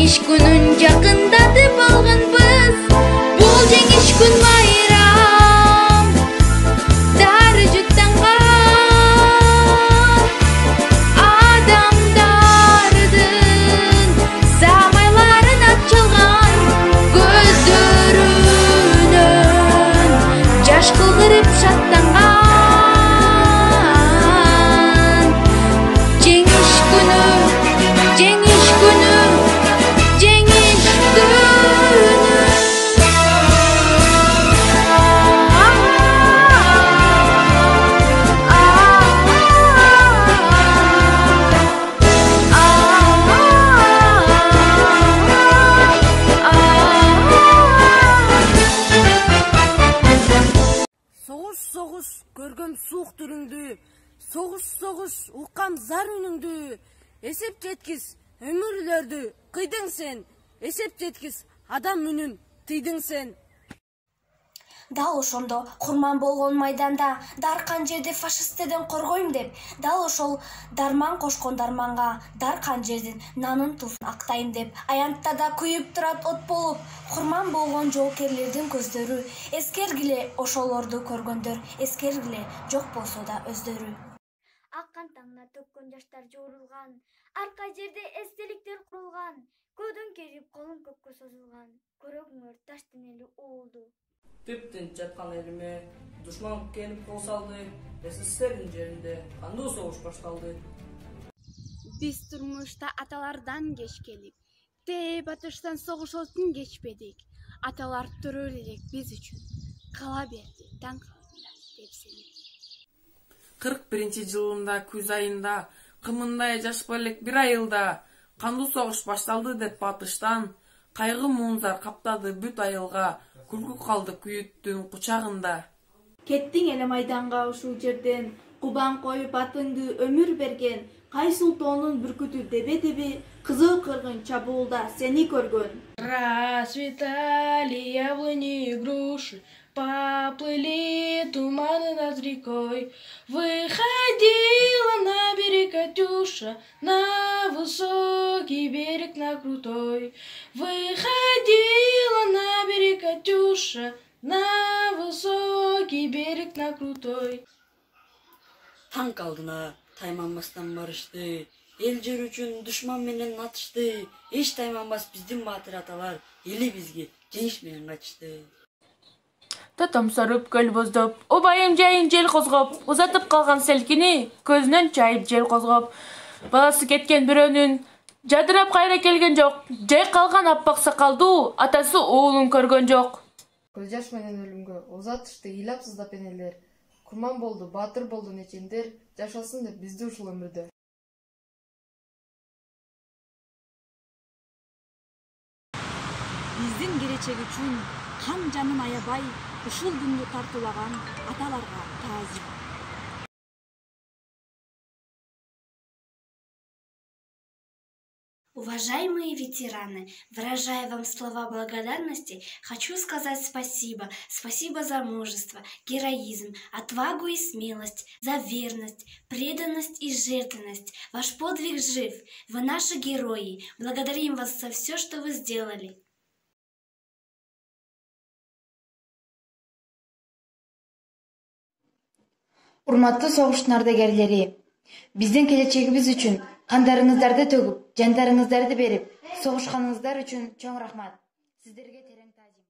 Жеңиш күнүн жакындатып алганбыз. Бул жеңиш күн майрам дары жуттанган адамдардын самайларын ачылган көздөрүнөн жаш кылдырып шаттанган. Жеңиш күнү, жеңиш күнү, жеңиш күнү. Согуш көргөм суук түрүңдү, согуш уккам зар үнүңдү. Эсеп жеткиз өмүрлөрдү кыйдың сен, эсеп жеткиз адам үнүн тыйдың сен. Дал ошондо курман болгон майданда даркан жерди фашисттерден коргойм деп, дал ошол дарман кошкон дарманга даркан жердин нанын туфун актайм деп, аянттарда күйүп турат от болуп, курман болгон жоокерлердин көздөрү. Эскергиле ошолорду көргөндөр, эскергиле жок болсо да өздөрү. Аккан таңна төккөн жаштар жорулган, арка жерде эстеликтер курулган, көөдөн керип колун көккө созулган, көрөгүңөр таш денелүү уулду. Тип-тинч жаткан элиме душман келип кол салды. СССРдин жеринде кандуу согуш башталды. Биз турмушта аталардан кечкелик, тээп атыштан согушотун кечпедик. Аталар төрөлөр элек биз үчүн, кала берди таң деп сеним. 41-жылында күз айында кымындай жаш балек бир айылда кандуу согуш башталды деп батыштан кайгы муунзар каптады бүт айылга, күлкү калды күйүттүн кучагында. Кеттиң эле майданга ушул жерден, кубан коюп атыңды өмүр берген, Кайсултоонун бүркүтү дебе-деби, кызыл кыргын чабуулда сени көргөн. Расцветали яблони и груши, поплыли туманы над рекой. Выходила на берег Катюша, на высокий берег, на крутой. Выходила на берег Катюша, на высокий берег, на крутой. Танк алдына тайманбастан барышты, эл жер үчүн душман менен атышты. Эч тайманбас биздин баатыр аталар, эли бизге жеңиш менен качышты. Татамсарып көл боздоп, обайым жайын жел козгоп, узатып калган селкини көзүнөн чайып жел козгоп. Баласы кеткен бирөөнүн жадырап кайра келген жок, жай калган аппак сакалдуу атасы уулун көргөн жок. Көз жаш менен өлүмгө узатышты ыйлап сыздап энелер. Курман болду, баатыр болду нечендер, жашасын деп бизди ушул өмүрдө. Биздин келечек үчүн кан жанын аябай ушул күндү тартуулаган аталарга таазим. Уважаемые ветераны, выражая вам слова благодарности, хочу сказать спасибо. Спасибо за мужество, героизм, отвагу и смелость, за верность, преданность и жертвенность. Ваш подвиг жив, вы наши герои. Благодарим вас за все, что вы сделали. Урматтуу согуштун ардагерлери, биздин келечегибиз үчүн кандарыңыздарды төгүп, жандарыңыздарды берип, согушканыңыздар үчүн чоң рахмат. Сиздерге терең таазим.